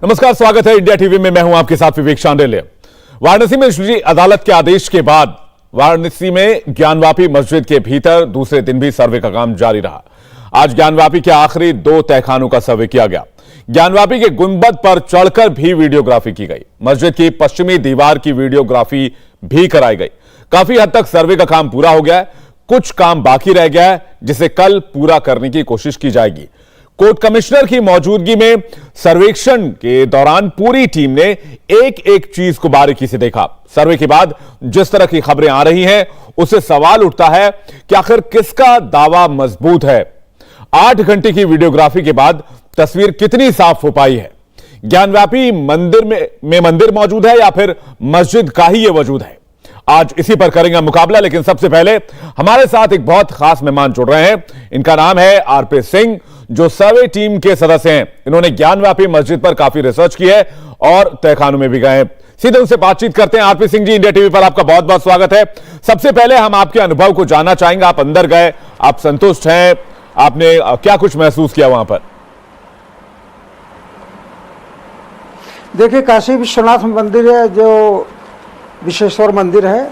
नमस्कार, स्वागत है इंडिया टीवी में। मैं हूं आपके साथ विवेक शांडिल्य। वाराणसी में निचली अदालत के आदेश के बाद वाराणसी में ज्ञानवापी मस्जिद के भीतर दूसरे दिन भी सर्वे का काम जारी रहा। आज ज्ञानवापी के आखिरी 2 तहखानों का सर्वे किया गया। ज्ञानवापी के गुंबद पर चढ़कर भी वीडियोग्राफी की गई। मस्जिद की पश्चिमी दीवार की वीडियोग्राफी भी कराई गई। काफी हद तक सर्वे का काम पूरा हो गया है। कुछ काम बाकी रह गया है जिसे कल पूरा करने की कोशिश की जाएगी। कोर्ट कमिश्नर की मौजूदगी में सर्वेक्षण के दौरान पूरी टीम ने एक एक चीज को बारीकी से देखा। सर्वे के बाद जिस तरह की खबरें आ रही हैं, उससे सवाल उठता है कि आखिर किसका दावा मजबूत है। 8 घंटे की वीडियोग्राफी के बाद तस्वीर कितनी साफ हो पाई है? ज्ञानवापी मंदिर में मंदिर मौजूद है या फिर मस्जिद का ही यह वजूद है? आज इसी पर करेंगे मुकाबला। लेकिन सबसे पहले हमारे साथ एक बहुत खास मेहमान जुड़ रहे हैं। इनका नाम है आरपी सिंह, जो सर्वे टीम के सदस्य हैं। इन्होंने ज्ञानवापी मस्जिद पर काफी रिसर्च की है और तहखानों में भी गए हैं। सीधे उनसे बातचीत करते हैं। RP Singh ji, India TV पर आपका बहुत बहुत स्वागत है। सबसे पहले हम आपके अनुभव को जानना चाहेंगे। आप अंदर गए, आप संतुष्ट हैं? आपने क्या कुछ महसूस किया वहां पर? देखिए, काशी विश्वनाथ मंदिर है जो विश्वेश्वर मंदिर है,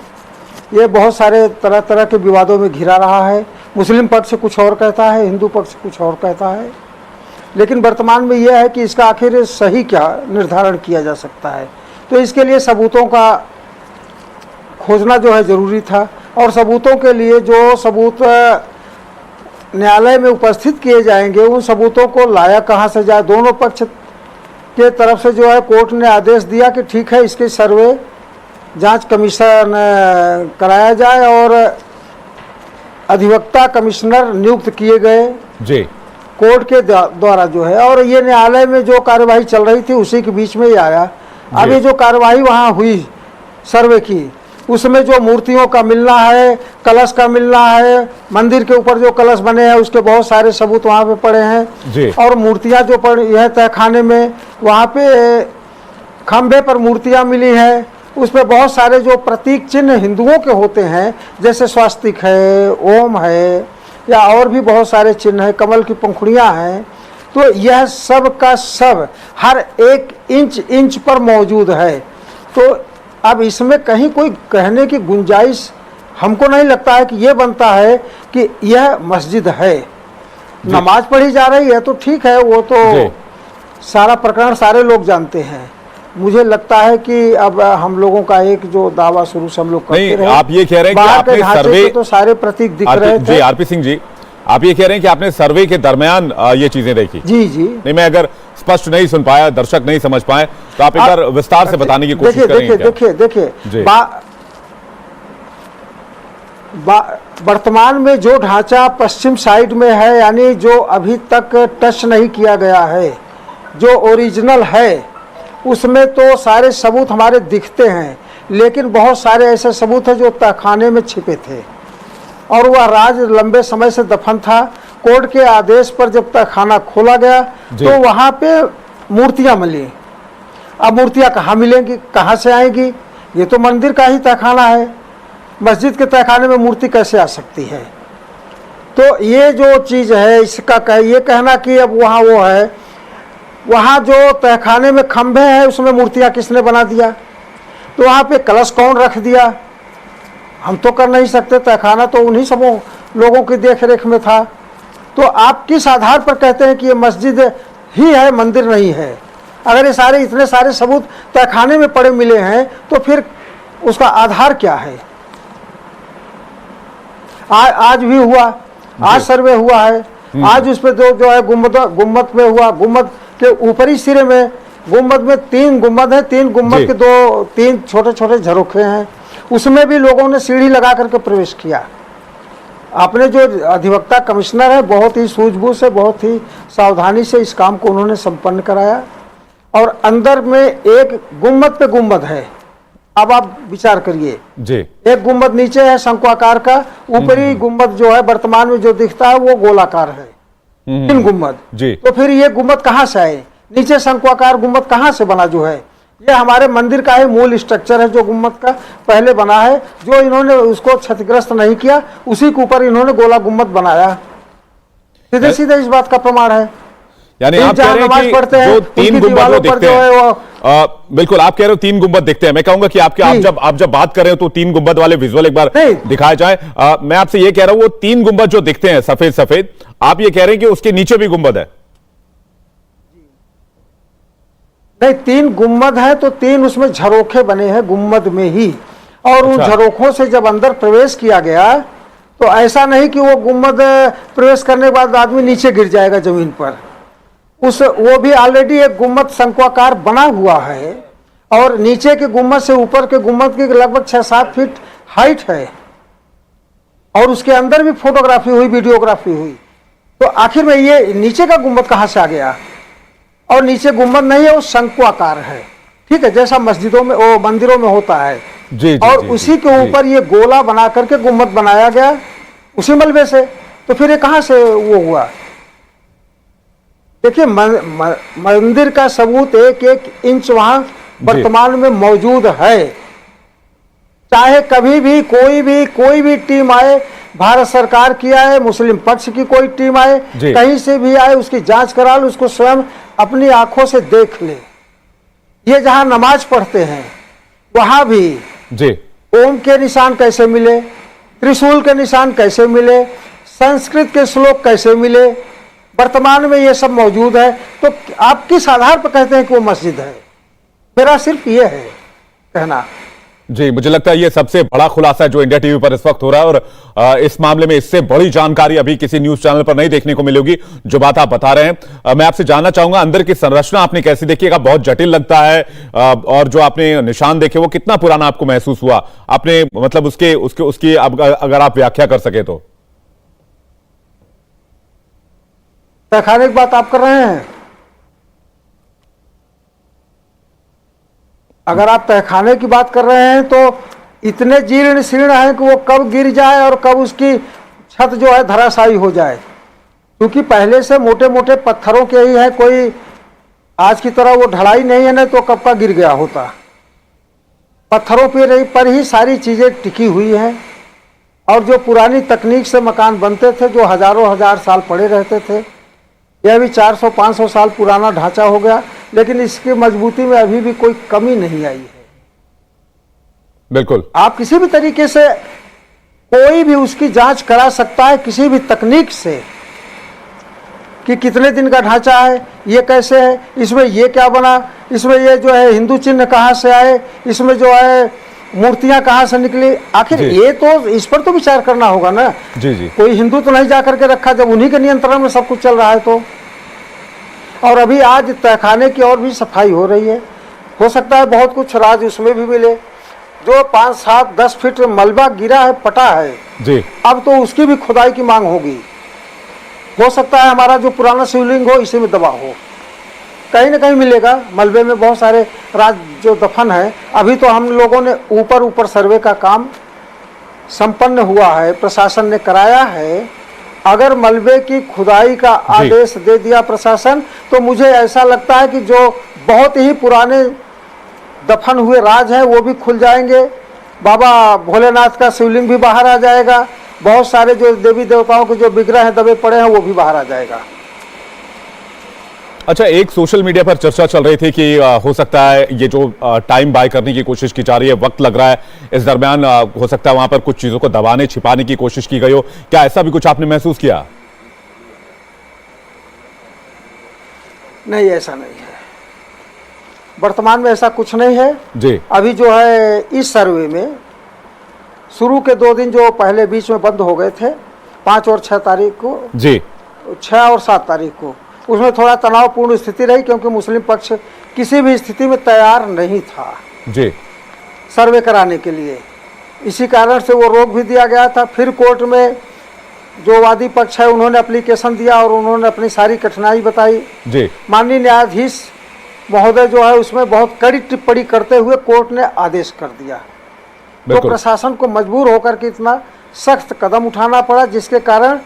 ये बहुत सारे तरह तरह के विवादों में घिरा रहा है। मुस्लिम पक्ष कुछ और कहता है, हिंदू पक्ष कुछ और कहता है। लेकिन वर्तमान में यह है कि इसका आखिर सही क्या निर्धारण किया जा सकता है। तो इसके लिए सबूतों का खोजना जो है ज़रूरी था। और सबूतों के लिए जो सबूत न्यायालय में उपस्थित किए जाएंगे, उन सबूतों को लाया कहाँ से जाए। दोनों पक्ष के तरफ से जो है कोर्ट ने आदेश दिया कि ठीक है, इसके सर्वे जांच कमीशन कराया जाए और अधिवक्ता कमिश्नर नियुक्त किए गए जी कोर्ट के द्वारा जो है। और ये न्यायालय में जो कार्यवाही चल रही थी उसी के बीच में ही आया। अब ये जो कार्यवाही वहाँ हुई सर्वे की, उसमें जो मूर्तियों का मिलना है, कलश का मिलना है, मंदिर के ऊपर जो कलश बने हैं उसके बहुत सारे सबूत वहाँ पे पड़े हैं जी। और मूर्तियाँ जो पड़ी हैं तहखाने में, वहाँ पे खंभे पर मूर्तियाँ मिली हैं। उसमें बहुत सारे जो प्रतीक चिन्ह हिंदुओं के होते हैं, जैसे स्वास्तिक है, ओम है, या और भी बहुत सारे चिन्ह हैं, कमल की पंखुड़ियाँ हैं। तो यह सब का सब हर एक इंच पर मौजूद है। तो अब इसमें कहीं कोई कहने की गुंजाइश हमको नहीं लगता है कि यह बनता है कि यह मस्जिद है। नमाज पढ़ी जा रही है तो ठीक है, वो तो सारा प्रकरण सारे लोग जानते हैं। मुझे लगता है कि अब हम लोगों का एक जो दावा शुरू से हम लोग करते रहे, आप ये कह रहे हैं कि आपने सर्वे तो सारे प्रतीक दिख रहे थे। जी आरपी सिंह जी, आप ये कह रहे हैं कि आपने सर्वे के दरमियान ये चीजें देखी? जी जी। नहीं, मैं अगर स्पष्ट नहीं सुन पाया, दर्शक नहीं समझ पाए, तो आप एक बार विस्तार से बताने की कोशिश करेंगे? देखिए, वर्तमान में जो ढांचा पश्चिम साइड में है, यानी जो अभी तक टच नहीं किया गया है, जो ओरिजिनल है, उसमें तो सारे सबूत हमारे दिखते हैं। लेकिन बहुत सारे ऐसे सबूत हैं जो तहखाने में छिपे थे और वह राज लंबे समय से दफन था। कोर्ट के आदेश पर जब तहखाना खोला गया तो वहाँ पे मूर्तियाँ मिली। अब मूर्तियाँ कहाँ मिलेंगी, कहाँ से आएंगी? ये तो मंदिर का ही तहखाना है, मस्जिद के तहखाने में मूर्ति कैसे आ सकती है? तो ये जो चीज़ है, इसका ये कहना कि अब वहाँ वो है, वहाँ जो तहखाने में खंभे हैं उसमें मूर्तियाँ किसने बना दिया? तो वहाँ पे कलश कौन रख दिया? हम तो कर नहीं सकते, तहखाना तो उन्हीं सब लोगों की देख रेख में था। तो आप किस आधार पर कहते हैं कि ये मस्जिद ही है, मंदिर नहीं है? अगर ये सारे इतने सारे सबूत तहखाने में पड़े मिले हैं तो फिर उसका आधार क्या है? आज भी हुआ, आज सर्वे हुआ है, आज उस पर जो है गुम्बद में हुआ। गुम्बद के ऊपरी सिरे में, गुम्बद में 3 गुम्बद है, 3 गुम्बद के 3 छोटे छोटे झरोखे हैं। उसमें भी लोगों ने सीढ़ी लगा करके प्रवेश किया। आपने जो अधिवक्ता कमिश्नर है, बहुत ही सूझबूझ से, बहुत ही सावधानी से इस काम को उन्होंने संपन्न कराया। और अंदर में एक गुम्बद पे गुम्बद है। अब आप विचार करिए जी, एक गुम्बद नीचे है शंक्वाकार का, ऊपरी गुम्बद जो है वर्तमान में जो दिखता है वो गोलाकार है, 3 गुम्बद जी। तो फिर ये गुम्बद कहाँ से आए? नीचे शंक्वाकार गुम्बद कहाँ से बना? जो है ये हमारे मंदिर का ही मूल स्ट्रक्चर है जो गुम्बद का पहले बना है, जो इन्होंने उसको क्षतिग्रस्त नहीं किया, उसी के ऊपर इन्होंने गोला गुम्बद बनाया। सीधे सीधे इस बात का प्रमाण है। यानी आप कह रहे हैं कि जो 3 गुंबद वो दिखते हैं, बिल्कुल आप कह रहे हो 3 गुंबद दिखते हैं। मैं कहूंगा कि आप जब बात कर रहे हो तो 3 गुंबद वाले विजुअल एक बार दिखाया जाए। मैं आपसे ये कह रहा हूं वो 3 गुंबद जो दिखते हैं सफेद सफेद, आप ये कह रहे हैं कि उसके नीचे भी गुंबद है? नहीं, 3 गुंबद है तो 3 उसमें झरोखे बने हैं गुंबद में ही, और उन झरोखों से जब अंदर प्रवेश किया गया तो ऐसा नहीं कि वो गुंबद प्रवेश करने के बाद आदमी नीचे गिर जाएगा जमीन पर। वो भी ऑलरेडी एक गुंबद शंक्वाकार बना हुआ है, और नीचे के गुंबद से ऊपर के गुंबद की लगभग 6-7 फीट हाइट है, और उसके अंदर भी फोटोग्राफी हुई, वीडियोग्राफी हुई। तो आखिर में ये नीचे का गुंबद कहाँ से आ गया? और नीचे गुंबद नहीं है, वो शंक्वाकार है, ठीक है, जैसा मस्जिदों में वो मंदिरों में होता है। जी, और उसी के ऊपर ये गोला बना करके गुंबद बनाया गया उसी मलबे से। तो फिर ये कहाँ से वो हुआ? देखिए, मंदिर का सबूत 1-1 इंच वहां वर्तमान में मौजूद है। चाहे कभी भी कोई भी टीम आए, भारत सरकार की आए, मुस्लिम पक्ष की कोई टीम आए, कहीं से भी आए, उसकी जांच करा लो, उसको स्वयं अपनी आंखों से देख ले। ये जहां नमाज पढ़ते हैं वहां भी ओम के निशान कैसे मिले, त्रिशूल के निशान कैसे मिले, संस्कृत के श्लोक कैसे मिले, वर्तमान में ये सब मौजूद है। तो आप किस आधार पर कहते हैं कि वो मस्जिद है? मेरा सिर्फ ये है कहना। जी, मुझे लगता है ये सबसे बड़ा खुलासा है जो इंडिया टीवी पर इस वक्त हो रहा है, और इस मामले में इससे बड़ी जानकारी अभी किसी न्यूज चैनल पर नहीं देखने को मिलेगी जो बात आप बता रहे हैं। मैं आपसे जानना चाहूंगा अंदर की संरचना आपने कैसी देखी? बहुत जटिल लगता है, और जो आपने निशान देखे वो कितना पुराना आपको महसूस हुआ? आपने मतलब उसकी अगर आप व्याख्या कर सके तो। तहखाने की बात आप कर रहे हैं? अगर आप तहखाने की बात कर रहे हैं तो इतने जीर्ण शीर्ण हैं कि वो कब गिर जाए और कब उसकी छत जो है धराशायी हो जाए, क्योंकि पहले से मोटे मोटे पत्थरों के ही है, कोई आज की तरह वो ढलाई नहीं है, ना तो कब का गिर गया होता। पत्थरों पर ही सारी चीजें टिकी हुई हैं, और जो पुरानी तकनीक से मकान बनते थे जो हजारों हजार साल पड़े रहते थे, यह भी 400-500 साल पुराना ढांचा हो गया, लेकिन इसकी मजबूती में अभी भी कोई कमी नहीं आई है। बिल्कुल, आप किसी भी तरीके से कोई भी उसकी जांच करा सकता है किसी भी तकनीक से, कि कितने दिन का ढांचा है, ये कैसे है, इसमें ये क्या बना, इसमें ये जो है हिंदू चिन्ह कहाँ से आए, इसमें जो है मूर्तियां कहाँ से निकली। आखिर ये तो इस पर तो विचार करना होगा ना। जी। कोई हिंदू तो नहीं जा करके रखा जब उन्हीं के नियंत्रण में सब कुछ चल रहा है तो। और अभी आज तहखाने की और भी सफाई हो रही है, हो सकता है बहुत कुछ राज उसमें भी मिले। जो 5-7-10 फीट मलबा गिरा है, पटा है जी, अब तो उसकी भी खुदाई की मांग होगी। हो सकता है हमारा जो पुराना शिवलिंग हो इसी में दबा हो, कहीं ना कहीं मिलेगा। मलबे में बहुत सारे राज जो दफन है। अभी तो हम लोगों ने ऊपर सर्वे का काम संपन्न हुआ है, प्रशासन ने कराया है। अगर मलबे की खुदाई का आदेश दे दिया प्रशासन, तो मुझे ऐसा लगता है कि जो बहुत ही पुराने दफन हुए राज हैं वो भी खुल जाएंगे। बाबा भोलेनाथ का शिवलिंग भी बाहर आ जाएगा, बहुत सारे जो देवी देवताओं के जो विग्रह हैं दबे पड़े हैं वो भी बाहर आ जाएगा। अच्छा, एक सोशल मीडिया पर चर्चा चल रही थी कि हो सकता है ये जो टाइम बाय करने की कोशिश की जा रही है, वक्त लग रहा है, इस दरमियान हो सकता है वहां पर कुछ चीजों को दबाने छिपाने की कोशिश की गई हो। क्या ऐसा भी कुछ आपने महसूस किया? नहीं, ऐसा नहीं है, वर्तमान में ऐसा कुछ नहीं है जी। अभी जो है इस सर्वे में शुरू के 2 दिन जो पहले बीच में बंद हो गए थे, 5 और 6 तारीख को जी, 6 और 7 तारीख को, उसमें थोड़ा तनावपूर्ण स्थिति रही, क्योंकि मुस्लिम पक्ष किसी भी स्थिति में तैयार नहीं था जी सर्वे कराने के लिए। इसी कारण से वो रोक भी दिया गया था। फिर कोर्ट में जो वादी पक्ष है उन्होंने एप्लीकेशन दिया और उन्होंने अपनी सारी कठिनाई बताई जी। माननीय न्यायाधीश महोदय जो है उसमें बहुत कड़ी टिप्पणी करते हुए कोर्ट ने आदेश कर दिया। तो प्रशासन को मजबूर होकर के इतना सख्त कदम उठाना पड़ा, जिसके कारण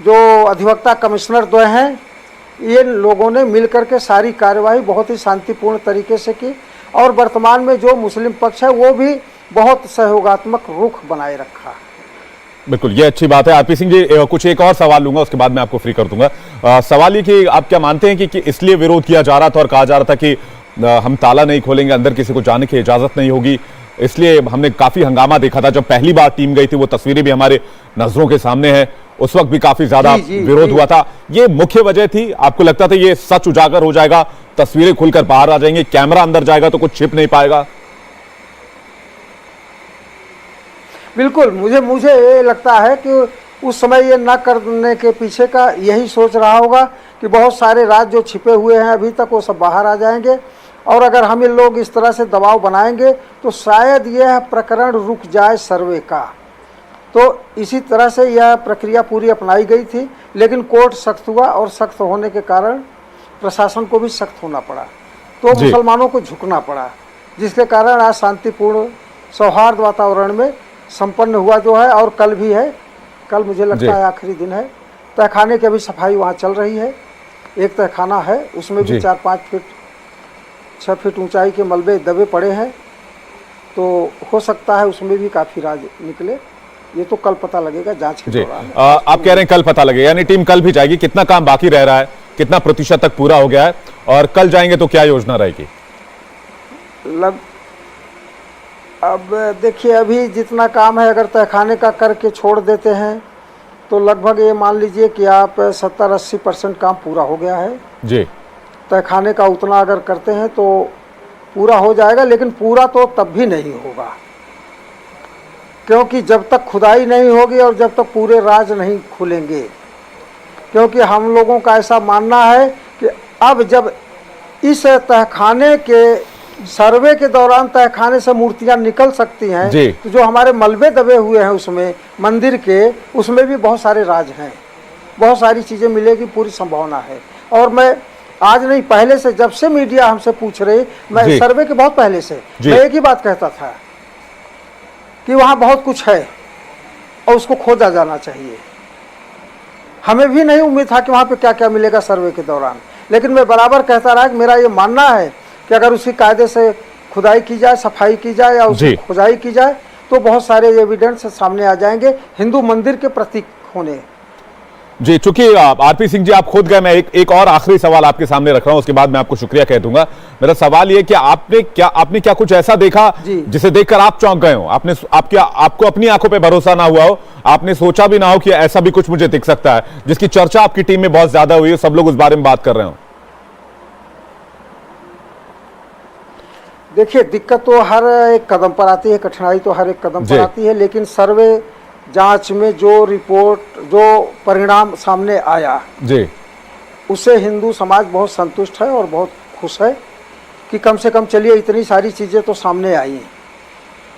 जो अधिवक्ता कमिश्नर द्वय हैं ये लोगों ने मिलकर के सारी कार्यवाही बहुत ही शांतिपूर्ण तरीके से की, और वर्तमान में जो मुस्लिम पक्ष है वो भी बहुत सहयोगात्मक रुख बनाए रखा। बिल्कुल, ये अच्छी बात है। आरपी सिंह जी, कुछ एक और सवाल लूंगा, उसके बाद मैं आपको फ्री कर दूंगा। सवाल ये कि आप क्या मानते हैं कि इसलिए विरोध किया जा रहा था और कहा जा रहा था कि हम ताला नहीं खोलेंगे, अंदर किसी को जाने की इजाजत नहीं होगी, इसलिए हमने काफी हंगामा देखा था। जब पहली बार टीम गई थी, वो तस्वीरें भी हमारे नजरों के सामने है, उस वक्त भी काफी ज्यादा विरोध हुआ था। ये मुख्य वजह थी? आपको लगता था ये सच उजागर हो जाएगा, तस्वीरें खुलकर बाहर आ जाएंगी, कैमरा अंदर जाएगा तो कुछ छिप नहीं पाएगा? बिल्कुल, मुझे ये लगता है कि उस समय ये न करने के पीछे का यही सोच रहा होगा कि बहुत सारे राज जो छिपे हुए हैं अभी तक, वो सब बाहर आ जाएंगे, और अगर हम इन लोग इस तरह से दबाव बनाएंगे तो शायद यह प्रकरण रुक जाए सर्वे का। तो इसी तरह से यह प्रक्रिया पूरी अपनाई गई थी, लेकिन कोर्ट सख्त हुआ और सख्त होने के कारण प्रशासन को भी सख्त होना पड़ा, तो मुसलमानों को झुकना पड़ा, जिसके कारण आज शांतिपूर्ण सौहार्द वातावरण में संपन्न हुआ जो है। और कल भी है, कल मुझे लगता है आखिरी दिन है। तहखाने की अभी सफाई वहाँ चल रही है। एक तहखाना है, उसमें भी 4-5 फीट 6 फीट ऊंचाई के मलबे दबे पड़े हैं, तो हो सकता है उसमें भी काफ़ी राज निकले। ये तो कल पता लगेगा जांच के दौरान। आप कह रहे हैं कल पता लगेगा, यानी टीम कल भी जाएगी? कितना काम बाकी रह रहा है, कितना प्रतिशत तक पूरा हो गया है, और कल जाएंगे तो क्या योजना रहेगी? अब देखिए, अभी जितना काम है, अगर तहखाने का करके छोड़ देते हैं तो लगभग ये मान लीजिए कि आप 70-80% काम पूरा हो गया है जी। तहखाने का उतना अगर करते हैं तो पूरा हो जाएगा, लेकिन पूरा तो तब भी नहीं होगा, क्योंकि जब तक खुदाई नहीं होगी और जब तक पूरे राज नहीं खुलेंगे। क्योंकि हम लोगों का ऐसा मानना है कि अब जब इस तहखाने के सर्वे के दौरान तहखाने से मूर्तियां निकल सकती हैं, तो जो हमारे मलबे दबे हुए हैं उसमें मंदिर के, उसमें भी बहुत सारे राज हैं, बहुत सारी चीज़ें मिलेगी, पूरी संभावना है। और मैं आज नहीं, पहले से, जब से मीडिया हमसे पूछ रही, मैं सर्वे के बहुत पहले से मैं एक ही बात कहता था कि वहाँ बहुत कुछ है और उसको खोजा जाना चाहिए। हमें भी नहीं उम्मीद था कि वहाँ पे क्या क्या मिलेगा सर्वे के दौरान, लेकिन मैं बराबर कहता रहा कि मेरा ये मानना है कि अगर उसी कायदे से खुदाई की जाए, सफाई की जाए या उसकी खुदाई की जाए, तो बहुत सारे एविडेंस सामने आ जाएंगे हिंदू मंदिर के प्रतीक होने। जी, चूंकि आरपी सिंह जी आप खुद गए, मैं एक और आखिरी सवाल आपके सामने रख रहा हूं, उसके बाद मैं आपको शुक्रिया कह दूंगा। मेरा सवाल ये कि आपने क्या कुछ ऐसा देखा जिसे देखकर आप चौंक गए हो? आपको अपनी आंखों पे भरोसा ना हुआ हो, आपने सोचा भी ना हो कि ऐसा भी कुछ मुझे दिख सकता है, जिसकी चर्चा आपकी टीम में बहुत ज्यादा हुई है, सब लोग उस बारे में बात कर रहे हो? देखिए, दिक्कत तो हर एक कदम पर आती है, कठिनाई तो हर एक कदम पर आती है, लेकिन सर्वे जांच में जो रिपोर्ट, जो परिणाम सामने आया जी, उससे हिंदू समाज बहुत संतुष्ट है और बहुत खुश है कि कम से कम चलिए इतनी सारी चीज़ें तो सामने आई,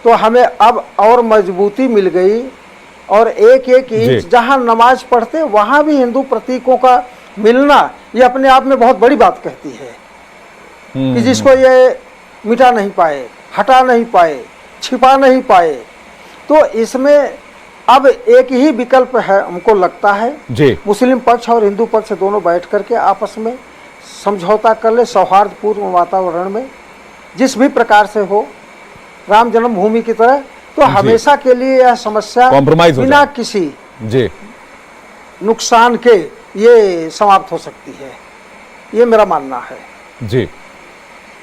तो हमें अब और मजबूती मिल गई। और एक एक इंच जहां नमाज पढ़ते वहां भी हिंदू प्रतीकों का मिलना, ये अपने आप में बहुत बड़ी बात कहती है कि जिसको ये मिटा नहीं पाए, हटा नहीं पाए, छिपा नहीं पाए। तो इसमें अब एक ही विकल्प है, हमको लगता है जी, मुस्लिम पक्ष और हिंदू पक्ष दोनों बैठ करके आपस में समझौता कर ले, सौहार्दपूर्ण वातावरण में, जिस भी प्रकार से हो, राम जन्मभूमि की तरह, तो हमेशा के लिए यह समस्या बिना किसी जी नुकसान के ये समाप्त हो सकती है, ये मेरा मानना है जी।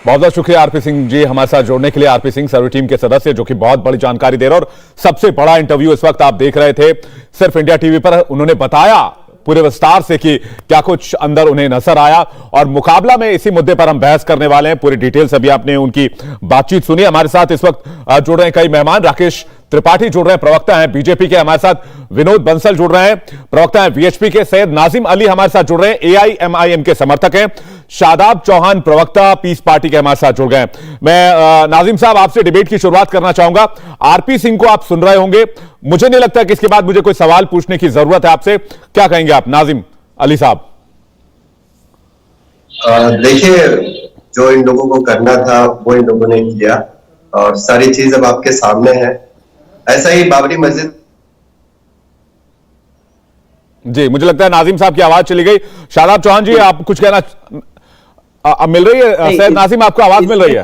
बहुत बहुत शुक्रिया आरपी सिंह जी हमारे साथ जोड़ने के लिए। आरपी सिंह सर्वे टीम के सदस्य, जो कि बहुत बड़ी जानकारी दे रहे हैं, और सबसे बड़ा इंटरव्यू इस वक्त आप देख रहे थे सिर्फ इंडिया टीवी पर। उन्होंने बताया पूरे विस्तार से कि क्या कुछ अंदर उन्हें नजर आया, और मुकाबला में इसी मुद्दे पर हम बहस करने वाले हैं। पूरी डिटेल से भी आपने उनकी बातचीत सुनी। हमारे साथ इस वक्त जुड़ रहे हैं कई मेहमान। राकेश त्रिपाठी जुड़ रहे हैं, प्रवक्ता हैं बीजेपी के। हमारे साथ विनोद बंसल जुड़ रहे हैं, प्रवक्ता हैं वीएचपी के। सैयद नाजिम अली हमारे साथ जुड़ रहे हैं, एआईएमआईएम के समर्थक हैं। शादाब चौहान प्रवक्ता पीस पार्टी के हमारे साथ जुड़ गए। मैं नाजिम साहब आपसे डिबेट की शुरुआत करना चाहूंगा। आरपी सिंह को आप सुन रहे होंगे, मुझे नहीं लगता कि इसके बाद मुझे कोई सवाल पूछने की जरूरत है आपसे। क्या कहेंगे आप नाजिम अली साहब? देखिए, जो इन लोगों को करना था वो इन लोगों ने किया, और सारी चीज अब आपके सामने है। ऐसा ही बाबरी मस्जिद जी, मुझे लगता है नाजिम साहब की आवाज चली गई। शादाब चौहान जी, आप कुछ कहना अब मिल रही है? सैयद नाजिम, आपको आवाज मिल रही है?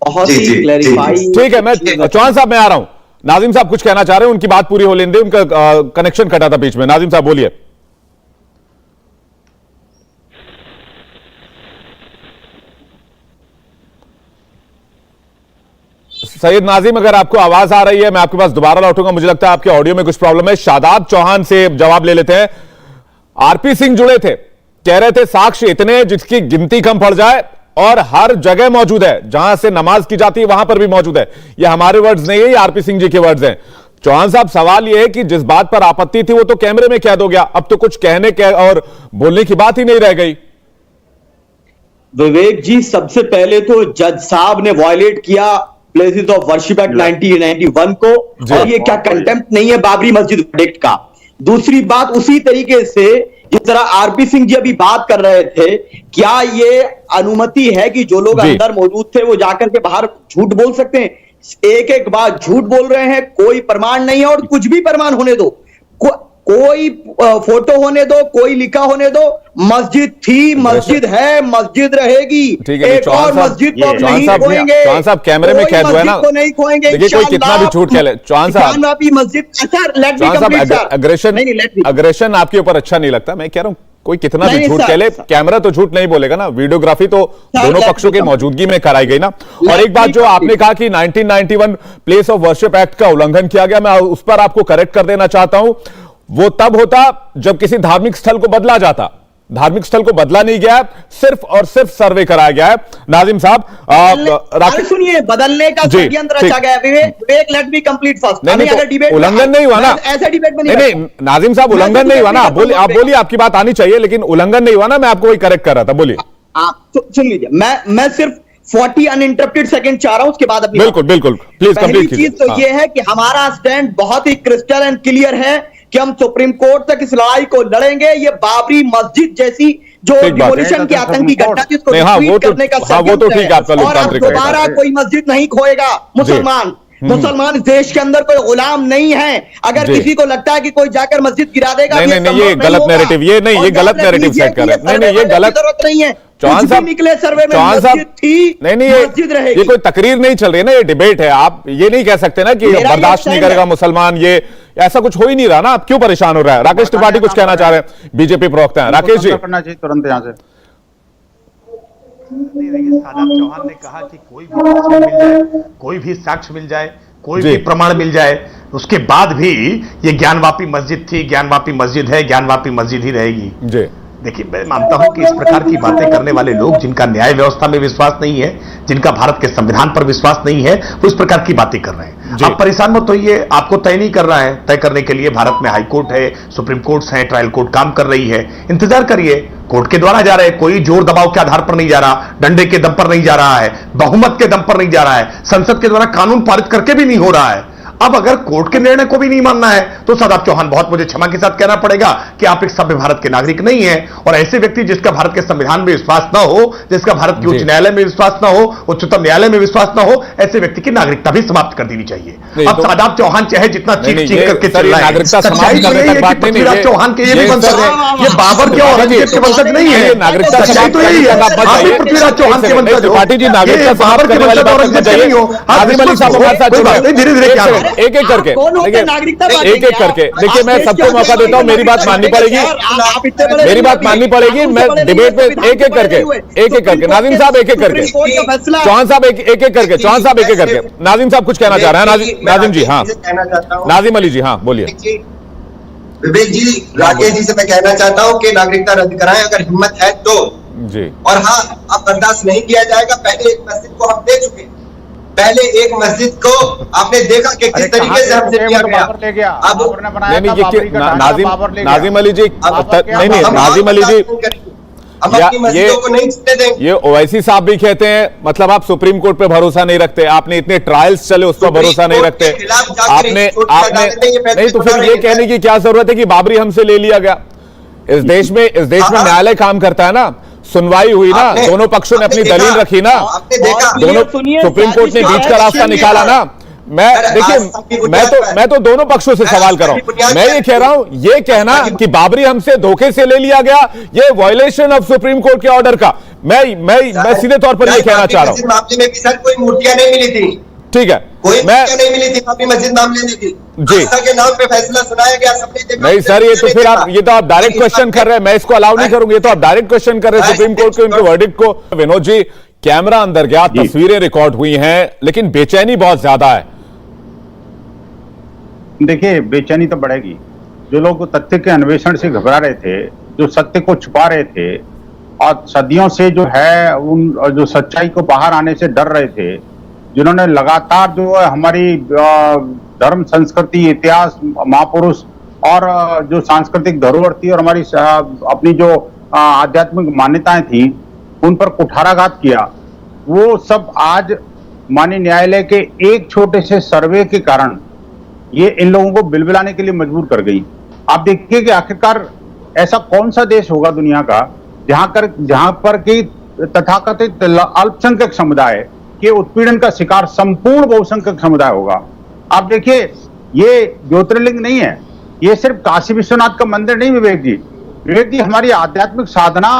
बहुत ही क्लैरिफाई। ठीक है, मैं चौहान साहब मैं आ रहा हूं। नाजिम साहब कुछ कहना चाह रहे हैं, उनकी बात पूरी हो लेने दें, उनका कनेक्शन कटा था बीच में। नाजिम साहब बोलिए। सैयद नाजिम, अगर आपको आवाज आ रही है, मैं आपके पास दोबारा लौटूंगा, मुझे लगता है आपके ऑडियो में कुछ प्रॉब्लम है। शादाब चौहान से जवाब ले लेते हैं। आरपी सिंह जुड़े थे, कह रहे थे साक्ष्य इतने जिसकी गिनती कम पड़ जाए और हर जगह मौजूद है, जहां से नमाज की जाती है वहां पर भी मौजूद है। ये हमारे वर्ड्स नहीं है, ये आरपी सिंह जी के वर्ड्स हैं। चौहान साहब, सवाल यह है कि जिस बात पर आपत्ति थी वो तो कैमरे में कैद हो गया, अब तो कुछ कहने के और बोलने की बात ही नहीं रह गई। विवेक जी, सबसे पहले तो जज साहब ने वायलेट किया प्लेसेस ऑफ वर्शिप एक्ट 1991 को, और ये क्या कंटेम्प्ट नहीं है बाबरी मस्जिद वर्डिक्ट का। दूसरी बात, उसी तरीके से जिस तरह आरपी सिंह जी अभी बात कर रहे थे, क्या ये अनुमति है कि जो लोग अंदर मौजूद थे वो जाकर के बाहर झूठ बोल सकते हैं? एक एक बात झूठ बोल रहे हैं, कोई प्रमाण नहीं है, और कुछ भी प्रमाण होने दो, कोई फोटो होने दो, कोई लिखा होने दो, मस्जिद थी, मस्जिद है, मस्जिद रहेगी, एक और मस्जिद को नहीं खोएंगे। चौहान साहब, कैमरे में कैद हुआ है ना, को नहीं खोएंगे। देखिए कोई कितना भी झूठ कह ले। चौहान साहब, अग्रेशन आपके ऊपर अच्छा नहीं लगता, मैं कह रहा हूं कोई कितना भी झूठ कह ले, कैमरा तो झूठ नहीं बोलेगा ना, वीडियोग्राफी तो दोनों पक्षों की मौजूदगी में कराई गई ना। और एक बात जो आपने कहा कि 1991 प्लेस ऑफ वर्शिप एक्ट का उल्लंघन किया गया, मैं उस पर आपको करेक्ट कर देना चाहता हूं। वो तब होता जब किसी धार्मिक स्थल को बदला जाता, धार्मिक स्थल को बदला नहीं गया, सिर्फ और सिर्फ सर्वे कराया गया है। नाजिम साहब, सुनिए, बदलने का षड्यंत्र रचा गया। विवेक, लेट मी कंप्लीट फर्स्ट। उल्लंघन नहीं हुआ ना, ऐसा डिबेट में नहीं, नाजिम साहब उल्लंघन नहीं हुआ ना, आप बोलिए, आपकी बात आनी चाहिए, लेकिन उल्लंघन नहीं हुआ ना, मैं आपको वही करेक्ट कर रहा था, बोलिए। सुन लीजिए, मैं सिर्फ 40 अनइंटरप्टेड सेकंड चाह रहा हूं, उसके बाद बिल्कुल प्लीज कंप्लीट कीजिए। चीज तो यह है कि हमारा स्टैंड बहुत ही क्रिस्टल एंड क्लियर है कि हम सुप्रीम कोर्ट तक इस लड़ाई को लड़ेंगे। ये बाबरी मस्जिद जैसी जो डिमोलिशन की आतंकी घटना थी, उसको डिफीट करने का षड्यंत्र है, और अब दोबारा कोई मस्जिद नहीं खोएगा। मुसलमान इस देश के अंदर कोई गुलाम नहीं है। अगर किसी को लगता है कि कोई जाकर मस्जिद गिरा देगा, नहीं, ये गलत नैरेटिव, ये गलत नैरेटिव सेट कर रहे हैं। नहीं, ये गलत, जरूरत नहीं है। चौहान साहब निकले सर्वे में मस्जिद थी, नहीं, ये कोई तकरीर नहीं चल रही है ना, ये डिबेट है। आप ये नहीं कह सकते ना कि बर्दाश्त नहीं करेगा मुसलमान, ये ऐसा कुछ हो ही नहीं रहा ना, आप क्यों परेशान हो रहा है? राकेश त्रिपाठी कुछ कहना चाह रहे हैं, बीजेपी प्रवक्ता हैं। राकेश जी, करना चाहिए तुरंत यहां से। शादाब चौहान ने कहा कि कोई भी साक्ष्य मिल जाए, कोई भी साक्ष्य मिल जाए, कोई भी प्रमाण मिल जाए, उसके बाद भी ये ज्ञानवापी मस्जिद थी, ज्ञानवापी मस्जिद है, ज्ञानवापी मस्जिद ही रहेगी। जी देखिए, मैं मानता हूं कि इस प्रकार की बातें करने वाले लोग, जिनका न्याय व्यवस्था में विश्वास नहीं है, जिनका भारत के संविधान पर विश्वास नहीं है, वो इस प्रकार की बातें कर रहे हैं। आप परेशान मत होइए, आपको तय नहीं कर रहा है, तय करने के लिए भारत में हाई कोर्ट है, सुप्रीम कोर्ट है, ट्रायल कोर्ट काम कर रही है, इंतजार करिए। कोर्ट के द्वारा जा रहे हैं, कोई जोर दबाव के आधार पर नहीं जा रहा, डंडे के दम पर नहीं जा रहा है, बहुमत के दम पर नहीं जा रहा है, संसद के द्वारा कानून पारित करके भी नहीं हो रहा है। अब अगर कोर्ट के निर्णय को भी नहीं मानना है तो शादाब चौहान, बहुत मुझे क्षमा के साथ कहना पड़ेगा कि आप एक सभ्य भारत के नागरिक नहीं है, और ऐसे व्यक्ति जिसका भारत के संविधान में विश्वास ना हो, जिसका भारत के उच्च न्यायालय में विश्वास ना हो, उच्चतम न्यायालय में विश्वास ना हो, ऐसे व्यक्ति की नागरिकता भी समाप्त कर देनी चाहिए। अब शादाब चौहान चाहे जितना चीख करके चल रहा है, पृथ्वीराज चौहान के ये भी वंशज है, ये बाबर के औरंगजेब के वंशज नहीं है, नागरिकता सच्चाई तो यही है। आप भी पृथ्वीराज चौहान के वंशज हो, बाबर के वंशज औरंगजेब नहीं हो। धीरे-धीरे एक एक करके देखिए, मैं सबको मौका देता हूं, मेरी बात माननी पड़ेगी, मैं डिबेट में एक एक करके नाजिम साहब एक एक करके, चौहान साहब एक एक करके, नाजिम साहब कुछ कहना चाह रहे हैं। नाजिम जी, हाँ, नाजिम अली जी, हाँ, बोलिए। विवेक जी, राकेश जी से मैं कहना चाहता हूं कि नागरिकता रद्द कराएं अगर हिम्मत है तो जी, और हाँ, अब बर्दाश्त नहीं किया जाएगा। पहले एक मस्जिद को हम दे चुके, पहले एक मस्जिद को आपने देखा कि किस तरीके से हमसे किया गया। अब नाजिम अली जी, नहीं, नाजिम अली जी, ये ओवैसी साहब भी कहते हैं, मतलब आप सुप्रीम कोर्ट पे भरोसा नहीं रखते, आपने इतने ट्रायल्स चले उस पर भरोसा नहीं रखते, आपने नहीं, तो फिर ये कहने की क्या जरूरत है कि बाबरी हमसे ले लिया गया? इस देश में न्यायालय काम करता है ना, सुनवाई हुई ना, दोनों पक्षों ने अपनी दलील रखी ना, दोनों, सुप्रीम कोर्ट ने बीच का रास्ता निकाला ना। मैं देखिए, मैं तो दोनों पक्षों से सवाल कर रहा हूं। मैं ये कह रहा हूं, ये कहना कि बाबरी हमसे धोखे से ले लिया गया, ये वायलेशन ऑफ सुप्रीम कोर्ट के ऑर्डर का, मैं सीधे तौर पर ये कहना चाह रहा हूं। मामले में भी सर कोई मूर्तियां नहीं मिली थी। ठीक है, कोई नहीं मिली थी बाबरी मस्जिद मामले में भी जी आस्था के नाम पे फैसला सुनाया गया, सबने देखा। नहीं सर, ये तो फिर आप ये तो आप डायरेक्ट क्वेश्चन कर रहे हैं, मैं इसको अलाउ नहीं करूंगा। ये तो आप डायरेक्ट क्वेश्चन कर रहे हैं सुप्रीम कोर्ट के उनके वर्डिक्ट को। विनोद जी, कैमरा अंदर गया, तस्वीरें रिकॉर्ड हुई हैं, लेकिन बेचैनी बहुत ज्यादा है। देखिए, बेचैनी तो बढ़ेगी। जो लोग तथ्य के अन्वेषण से घबरा रहे थे, जो सत्य को छुपा रहे थे और सदियों से जो है उन जो सच्चाई को बाहर आने से डर रहे थे, जिन्होंने लगातार जो है हमारी धर्म, संस्कृति, इतिहास, महापुरुष और जो सांस्कृतिक धरोहर थी और हमारी अपनी जो आध्यात्मिक मान्यताएं थी, उन पर कुठाराघात किया, वो सब आज माननीय न्यायालय के एक छोटे से सर्वे के कारण ये इन लोगों को बिलबिलाने के लिए मजबूर कर गई। आप देखिए कि आखिरकार ऐसा कौन सा देश होगा दुनिया का जहां पर कि तथाकथित अल्पसंख्यक समुदाय के उत्पीड़न का शिकार संपूर्ण बहुसंख्यक समुदाय होगा। आप देखिए, ये ज्योतिर्लिंग नहीं है, ये सिर्फ काशी विश्वनाथ का मंदिर नहीं विवेक जी, हमारी आध्यात्मिक साधना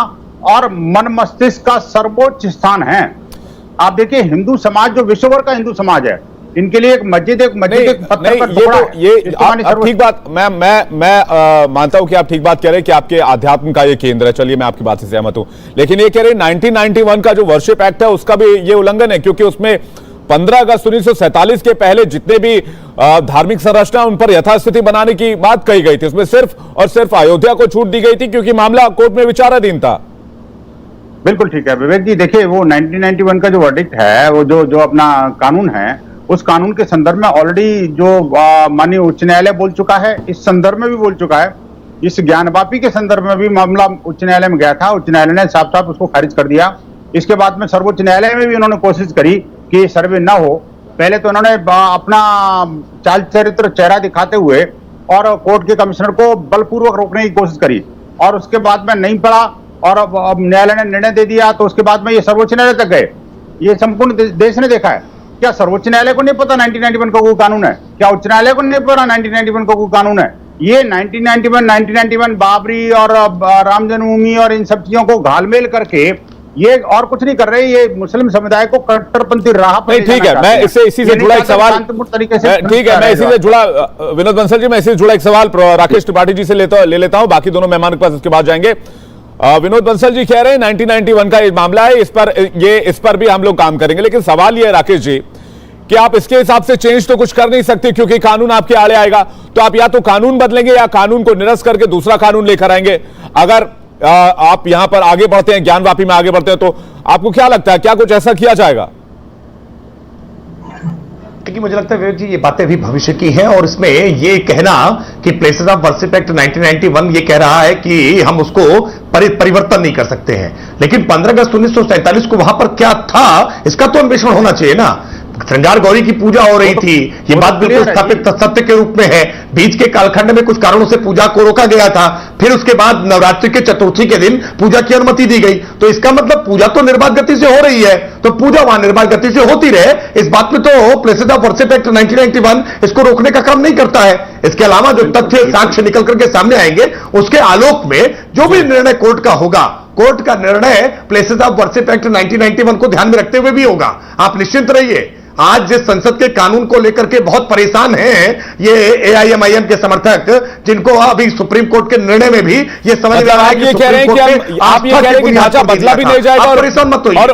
और मन मस्तिष्क का सर्वोच्च स्थान है। आप देखिए, हिंदू समाज जो विश्व भर का हिंदू समाज है, इनके लिए एक मस्जिद पत्थर पर टुकड़ा है। ये ठीक बात, मैं मानता हूं कि आप ठीक बात कह रहे हैं कि आपके अध्यात्म का ये केंद्र है, चलिए मैं आपकी बात से सहमत हूं, लेकिन ये कह रहे हैं 1991 का जो वर्शिप एक्ट है उसका भी ये उल्लंघन है, क्योंकि उसमें 15 अगस्त 1947 के पहले जितने भी धार्मिक संरचना उन पर यथास्थिति बनाने की बात कही गई थी, उसमें सिर्फ और सिर्फ अयोध्या को छूट दी गई थी क्योंकि मामला कोर्ट में विचाराधीन था। बिल्कुल ठीक है विवेक जी। देखिए, वो 1991 का जो वर्डिक्ट है, वो जो अपना कानून है, उस कानून के संदर्भ में ऑलरेडी जो माननीय उच्च न्यायालय बोल चुका है, इस संदर्भ में भी बोल चुका है, इस ज्ञानवापी के संदर्भ में भी मामला उच्च न्यायालय में गया था, उच्च न्यायालय ने साफ साफ उसको खारिज कर दिया। इसके बाद में सर्वोच्च न्यायालय में भी उन्होंने कोशिश करी कि ये सर्वे न हो। पहले तो उन्होंने अपना चाल चरित्र चेहरा दिखाते हुए और कोर्ट के कमिश्नर को बलपूर्वक रोकने की कोशिश करी, और उसके बाद में नहीं पड़ा और अब न्यायालय ने निर्णय दे दिया, तो उसके बाद में ये सर्वोच्च न्यायालय तक गए। ये संपूर्ण देश ने देखा है। क्या सर्वोच्च न्यायालय को नहीं पता 1991 का कोई कानून है? क्या उच्च न्यायालय को नहीं पता 1991 का कोई कानून है? ये 1991 बाबरी और राम जन्मभूमि और इन सब चीजों को घालमेल करके ये और कुछ नहीं कर रहे, ये मुस्लिम समुदाय को कट्टरपंथी राह पर। ठीक है, मैं इसी से जुड़ा एक सवाल, तरीके से ठीक है, मैं इसी से जुड़ा विनोद बंसल जी, मैं इसी से जुड़ा एक सवाल राकेश त्रिपाठी जी से ले लेता हूं, बाकी दोनों मेहमानों के पास इसके बाद जाएंगे। विनोद बंसल जी कह रहे हैं 1991 का ये मामला है, इस पर भी हम लोग काम करेंगे, लेकिन सवाल ये है राकेश जी कि आप इसके हिसाब से चेंज तो कुछ कर नहीं सकते क्योंकि कानून आपके आड़े आएगा, तो आप या तो कानून बदलेंगे या कानून को निरस्त करके दूसरा कानून लेकर आएंगे। अगर आप यहां पर आगे बढ़ते हैं, ज्ञानवापी में आगे बढ़ते हैं, तो आपको क्या लगता है, क्या कुछ ऐसा किया जाएगा? क्योंकि मुझे लगता है विवेक जी, ये बातें भी भविष्य की हैं, और इसमें ये कहना कि प्लेसेस ऑफ वर्शिप एक्ट 1991 ये कह रहा है कि हम उसको परिवर्तन नहीं कर सकते हैं, लेकिन 15 अगस्त 1947 को वहां पर क्या था इसका तो अन्वेषण होना चाहिए ना। श्रृंगार गौरी की पूजा हो रही थी, ये बात बिल्कुल स्थापित सत्य के रूप में है। बीच के कालखंड में कुछ कारणों से पूजा को रोका गया था, फिर उसके बाद नवरात्रि के चतुर्थी के दिन पूजा की अनुमति दी गई, तो इसका मतलब पूजा तो निर्बाध गति से हो रही है, तो पूजा वहां निर्बाध गति से होती रहे, इस बात में तो प्लेसेस ऑफ वर्शिप एक्ट 1991 इसको रोकने का काम नहीं करता है। इसके अलावा जो तथ्य साक्ष्य निकल करके सामने आएंगे उसके आलोक में जो भी निर्णय कोर्ट का होगा, कोर्ट का निर्णय प्लेसेस ऑफ वर्शिप एक्ट 1991 को ध्यान में रखते हुए भी होगा। आप निश्चिंत रहिए। आज जिस संसद के कानून को लेकर के बहुत परेशान हैं ये AIMIM के समर्थक, जिनको अभी सुप्रीम कोर्ट के निर्णय में भी ये समझ में आ रहा है कि आप ये कह रहे हैं कि ढांचा बदला भी नहीं जाएगा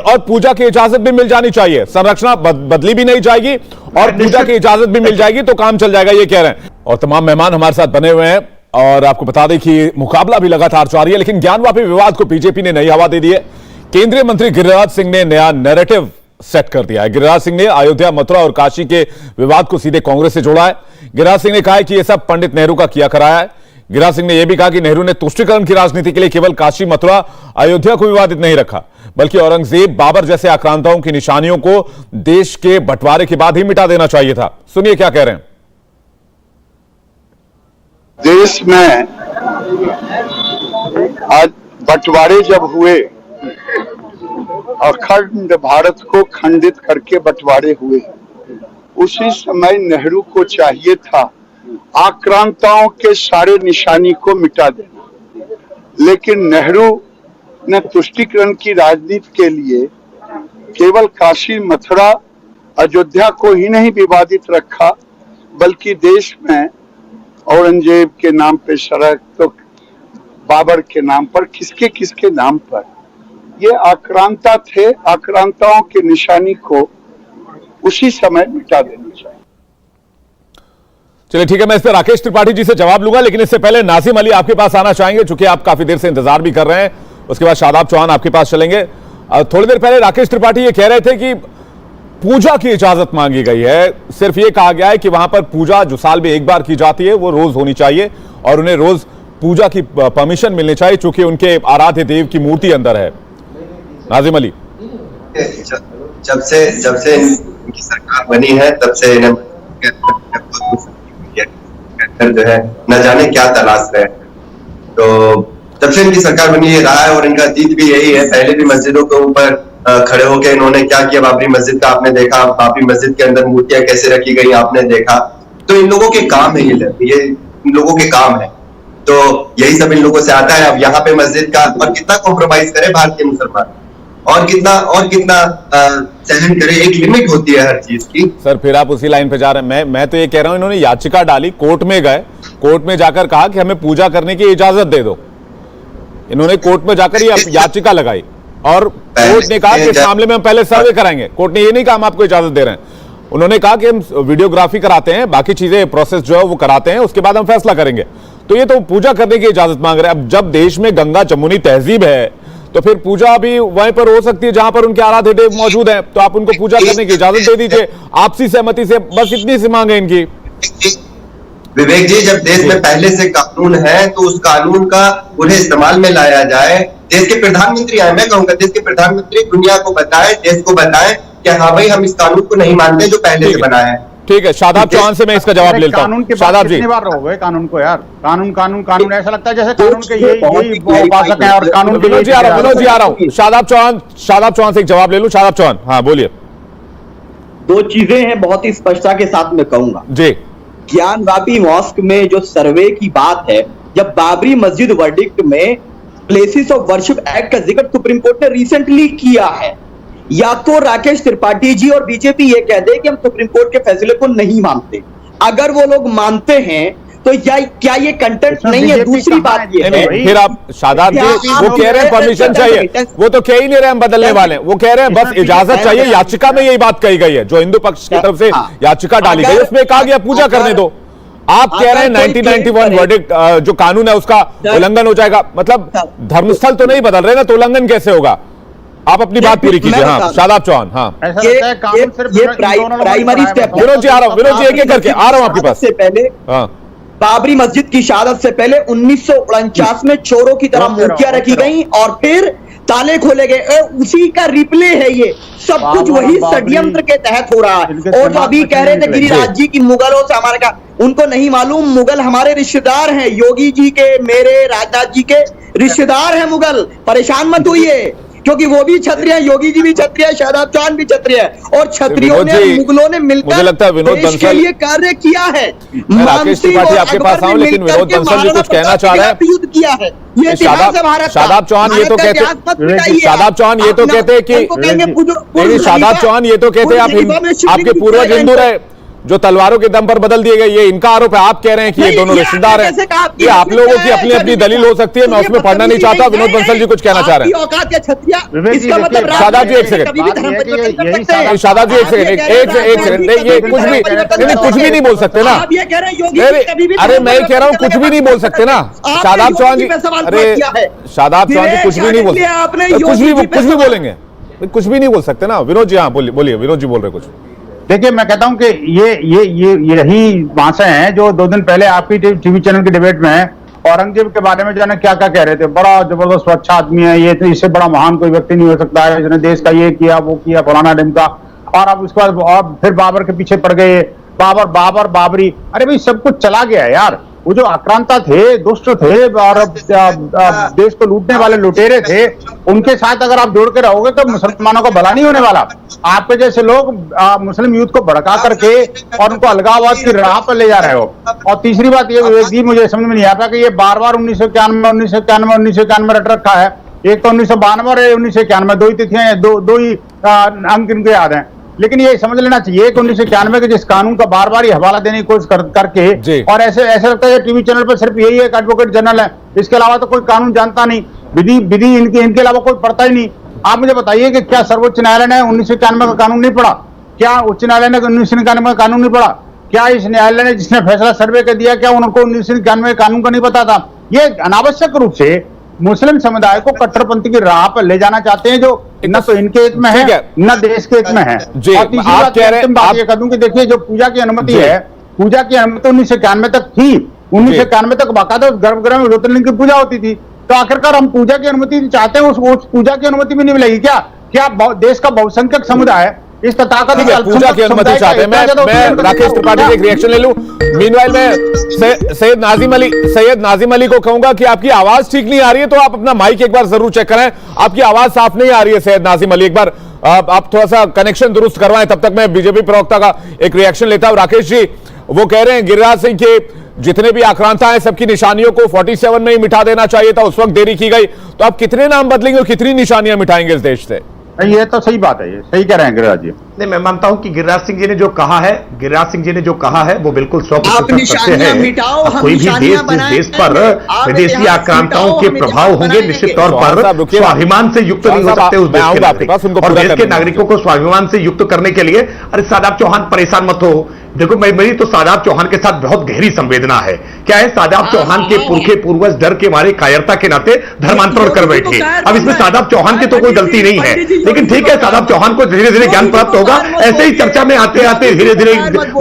और पूजा की इजाजत भी मिल जानी चाहिए, संरचना बदली भी नहीं जाएगी और पूजा की इजाजत भी मिल जाएगी तो काम चल जाएगा, ये कह रहे हैं। और तमाम मेहमान हमारे साथ बने हुए हैं और आपको बता दें कि मुकाबला भी लगातार जारी है, लेकिन ज्ञानवापी विवाद को बीजेपी ने नई हवा दे दी है। केंद्रीय मंत्री गिरिराज सिंह ने नया नैरेटिव सेट कर दिया है। गिरिराज सिंह ने अयोध्या, मथुरा और काशी के विवाद को सीधे कांग्रेस से जोड़ा है। गिरिराज सिंह ने कहा है कि यह सब पंडित नेहरू का किया कराया है। गिरिराज सिंह ने यह भी कहा कि नेहरू ने तुष्टीकरण की राजनीति के लिए केवल काशी, मथुरा, अयोध्या को विवादित नहीं रखा, बल्कि औरंगजेब, बाबर जैसे आक्रांताओं की निशानियों को देश के बंटवारे के बाद ही मिटा देना चाहिए था। सुनिए क्या कह रहे हैं। देश में आज बंटवारे जब हुए, अखंड भारत को खंडित करके बंटवारे हुए, उसी समय नेहरू को चाहिए था आक्रांताओं के सारे निशानी को मिटा देना, लेकिन नेहरू ने तुष्टीकरण की राजनीति के लिए केवल काशी, मथुरा अयोध्या को ही नहीं विवादित रखा, बल्कि देश में औरंगजेब के नाम पे सड़क, तो बाबर के नाम पर, किसके किसके नाम पर, ये आक्रांता थे। आक्रांताओं की निशानी को उसी समय मिटा देना चाहिए। चलिए ठीक है, मैं इस पर राकेश त्रिपाठी जी से जवाब लूंगा, लेकिन इससे पहले नाजिम अली आपके पास आना चाहेंगे, चूंकि आप काफी देर से इंतजार भी कर रहे हैं। उसके बाद शादाब चौहान आपके पास चलेंगे। थोड़ी देर पहले राकेश त्रिपाठी ये कह रहे थे कि पूजा की इजाजत मांगी गई है। सिर्फ ये कहा गया है कि वहां पर पूजा जो साल में एक बार की जाती है वो रोज होनी चाहिए और उन्हें रोज पूजा की परमिशन मिलनी चाहिए, चूंकि उनके आराध्य देव की मूर्ति अंदर है। नाजिम अली, जब से इनकी सरकार बनी है तब से इन्हें जो है न जाने क्या तलाश रहे। तो जब से इनकी सरकार बनी है रहा है और इनका जीत भी यही है। पहले भी मस्जिदों के ऊपर खड़े होकर इन्होंने क्या किया, बाबरी मस्जिद का आपने देखा, बाबरी मस्जिद के अंदर मूर्तियां कैसे रखी गई आपने देखा। तो इन लोगों के काम है, ये इन लोगों के काम है, तो यही सब इन लोगों से आता है। अब यहाँ पे मस्जिद का और कितना कॉम्प्रोमाइज करे भारतीय मुसलमान, और कितना सहन करे, एक लिमिट होती है हर चीज की। सर फिर आप उसी लाइन पे जा रहे हैं। मैं तो ये कह रहा हूं, इन्होंने याचिका डाली, कोर्ट में गए, कोर्ट में जाकर कहा कि हमें पूजा करने की इजाजत दे दो। इन्होंने कोर्ट में जाकर ये याचिका लगाई और कोर्ट ने कहा कि इस मामले में हम पहले सर्वे कराएंगे। कोर्ट ने ये नहीं कहा हम आपको इजाजत दे रहे हैं, उन्होंने कहा कि हम वीडियोग्राफी कराते हैं, बाकी चीजें प्रोसेस जो है वो कराते हैं, उसके बाद हम फैसला करेंगे। तो ये तो पूजा करने की इजाजत मांग रहे हैं। अब जब देश में गंगा जमुनी तहजीब है तो फिर पूजा भी वहीं पर हो सकती है जहां पर उनके आराध्य देव मौजूद हैं, तो आप उनको पूजा करने की इजाजत दे दीजिए आपसी सहमति से। बस इतनी सी मांग है इनकी। विवेक जी, जब देश में पहले से कानून है तो उस कानून का उन्हें इस्तेमाल में लाया जाए। देश के प्रधानमंत्री आए, मैं कहूंगा देश के प्रधानमंत्री दुनिया को बताएं, देश को बताएं कि हाँ भाई हम इस कानून को नहीं मानते जो पहले से बना है। ठीक है, शादाब चौहान से मैं इसका जवाब लेता हूं। शादाब जी, कितनी बार रहोगे कानून को यार? कानून कानून कानून, ऐसा लगता है जैसे कानून के यही उपासक हैं और कानून के। विनोद जी आ रहा हूं। शादाब चौहान से एक जवाब ले लूं। शादाब चौहान, हाँ बोलिए। दो चीजें हैं, बहुत ही स्पष्टता के साथ में कहूंगा जी। ज्ञानवापी मॉस्क में जो सर्वे की बात है, जब बाबरी मस्जिद वर्डिक्ट में प्लेसेस ऑफ वर्शिप एक्ट का जिक्र सुप्रीम कोर्ट ने रिसेंटली किया है, या तो राकेश त्रिपाठी जी और बीजेपी ये कह दे कि हम सुप्रीम कोर्ट के फैसले को नहीं मानते। अगर वो लोग मानते हैं तो क्या ये कंटेंट नहीं है? दूसरी बात ये है, फिर आप शादाब जी वो कह रहे हैं परमिशन चाहिए, वो तो कह ही नहीं रहे हम बदलने वाले हैं, वो कह रहे हैं बस इजाजत चाहिए। याचिका में यही बात कही गई है, जो हिंदू पक्ष की तरफ से याचिका डाली गई उसमें कहा गया पूजा करने दो। आप कह रहे हैं 1991 वर्डिक्ट जो कानून है उसका उल्लंघन हो जाएगा। मतलब धर्मस्थल तो नहीं बदल रहे ना, तो उल्लंघन कैसे होगा? आप अपनी बात पूरी कीजिए। हाँ शादाब चौहान। हाँ ये प्राइमरी स्टेप। विनोद जी आ रहा हूँ, विनोद जी एक एक करके आ रहा हूँ आपके पास। से पहले बाबरी मस्जिद की शहादत से पहले 1949 में चोरों की तरह मूर्तियां रखी गई और फिर ताले खोले गए। उसी का रिप्ले है ये सब कुछ, वही षड्यंत्र के तहत हो रहा है। और जो अभी कह रहे थे गिरिराज जी की मुगलों से हमारे का, उनको नहीं मालूम मुगल हमारे रिश्तेदार हैं। योगी जी के, मेरे, राजनाथ जी के रिश्तेदार हैं मुगल। परेशान मत होइए, क्योंकि वो भी क्षत्रिय है, योगी जी भी क्षत्रिय है, शादाब चौहान भी क्षत्रिय है। और क्षत्रियों ने, मुगलों ने मिलकर मुझे लगता है विनोद देश के लिए कार्य किया है। राकेश त्रिपाठी आपके पास आऊं, लेकिन विनोद बंसल जी कुछ कहना चाह रहे हैं। युद्ध किया है, ये इतिहास है भारत का। शादाब चौहान ये तो कहते, शादाब चौहान ये तो कहते हैं कि शादाब चौहान ये तो कहते हैं आपके पूर्वज हिंदू रहे जो तलवारों के दम पर बदल दिए गए, ये इनका आरोप है। आप कह रहे हैं कि ये दोनों रिश्तेदार हैं। ये आप लोगों की अपनी अपनी दलील हो सकती है, मैं उसमें पढ़ना नहीं चाहता। विनोद बंसल जी कुछ कहना चाह रहे हैं। शादाब जी एक सेकंड, शादाब जी एक सेकंड, ये कुछ भी नहीं बोल सकते ना। अरे मैं कह रहा हूँ कुछ भी नहीं बोल सकते ना शादाब चौहान जी। अरे शादाब चौहान जी कुछ भी नहीं बोल सकते, कुछ भी बोलेंगे, कुछ भी नहीं बोल सकते ना। विनोद जी हाँ बोलिए, विनोद जी बोल रहे कुछ। देखिए मैं कहता हूं कि यही भाषा है जो 2 दिन पहले आपकी टीवी चैनल की डिबेट में औरंगजेब के बारे में जाने क्या क्या कह रहे थे। बड़ा जबरदस्त स्वच्छ आदमी है ये, तो इससे बड़ा महान कोई व्यक्ति नहीं हो सकता है, इसने देश का ये किया वो किया फलाना ढिमका। और अब उसके बाद फिर बाबर के पीछे पड़ गए, बाबरी। अरे भाई सब कुछ चला गया यार। वो जो आक्रांता थे, दुष्ट थे और देश को लूटने वाले लुटेरे थे, उनके साथ अगर आप जोड़ के रहोगे तो मुसलमानों को भला नहीं होने वाला। आपके जैसे लोग मुस्लिम यूथ को भड़का करके और उनको अलगाववाद की राह पर ले जा रहे हो। और तीसरी बात ये विवेक जी, मुझे समझ में नहीं आता कि ये बार 1991 रट रखा है। एक तो 1992 और 1991, 2 ही तिथियां, 2 ही अंक इनको याद हैं। लेकिन ये समझ लेना चाहिए कि 1991 के जिस कानून का बार बार हवाला देने की कोशिश करके, और ऐसे लगता है टीवी चैनल पर सिर्फ यही एक एडवोकेट जनरल है, इसके अलावा तो कोई कानून जानता नहीं, विधि इनके अलावा कोई पढ़ता ही नहीं। आप मुझे बताइए कि क्या सर्वोच्च न्यायालय ने 1991 का कानून नहीं पढ़ा? क्या उच्च न्यायालय ने 1991 का कानून नहीं पढ़ा? क्या इस न्यायालय ने जिसने फैसला सर्वे कर दिया, क्या उनको 1991 कानून का नहीं पता था? ये अनावश्यक रूप से मुस्लिम समुदाय को कट्टरपंथी की राह पर ले जाना चाहते हैं, जो न तो इनके हित में है न देश के हित में है। और तीसरी बात ये कर दूं कि देखिए, जो पूजा की अनुमति है, पूजा की अनुमति 1991 तक थी। 1991 तक बाकायदा गर्भगृह में ज्योतिर्लिंग की पूजा होती थी। तो आखिरकार हम पूजा की अनुमति चाहते हैं, उस पूजा की अनुमति भी नहीं मिलेगी क्या? क्या देश का बहुसंख्यक समुदाय इस तथाकथित पूजा की अनुमति चाहते हैं? मैं राकेश त्रिपाठी से एक रिएक्शन ले लूं। मीनवाइल मैं सैयद नाजिम अली को कहूंगा कि आपकी आवाज ठीक नहीं आ रही है, तो आप अपना माइक एक बार जरूर चेक करें। आपकी आवाज साफ नहीं आ रही है सैयद नाजिम अली, एक बार आप थोड़ा सा कनेक्शन दुरुस्त करवाएं। तब तक मैं बीजेपी प्रवक्ता का एक रिएक्शन लेता हूं। राकेश जी, वो कह रहे हैं गिरिराज सिंह के जितने भी आक्रांता हैं सबकी निशानियों को 47 में ही मिटा देना चाहिए था, उस वक्त देरी की गई। तो आप कितने नाम बदलेंगे और कितनी निशानियां मिटाएंगे इस देश से? ये तो सही बात है, ये सही कह रहे हैं गिरिराज जी। नहीं, मैं मानता हूं कि गिरिराज सिंह जी ने जो कहा है वो बिल्कुल 100% सत्य है। कोई भी देश पर विदेशी आक्रांताओं के प्रभाव होंगे, निश्चित तौर पर स्वाभिमान से युक्त नहीं हो सकते उस देश के नागरिक। और देश के नागरिकों को स्वाभिमान से युक्त करने के लिए, अरे शादाब चौहान परेशान मत हो। देखो, मेरी तो शादाब चौहान के साथ बहुत गहरी संवेदना है। क्या है, शादाब चौहान के पुरखे पूर्वज डर के मारे, कायरता के नाते धर्मांतरण कर बैठे। अब इसमें शादाब चौहान की तो कोई गलती नहीं है, लेकिन ठीक है, शादाब चौहान को धीरे धीरे ज्ञान प्राप्त होगा। ऐसे ही चर्चा में आते आते धीरे धीरे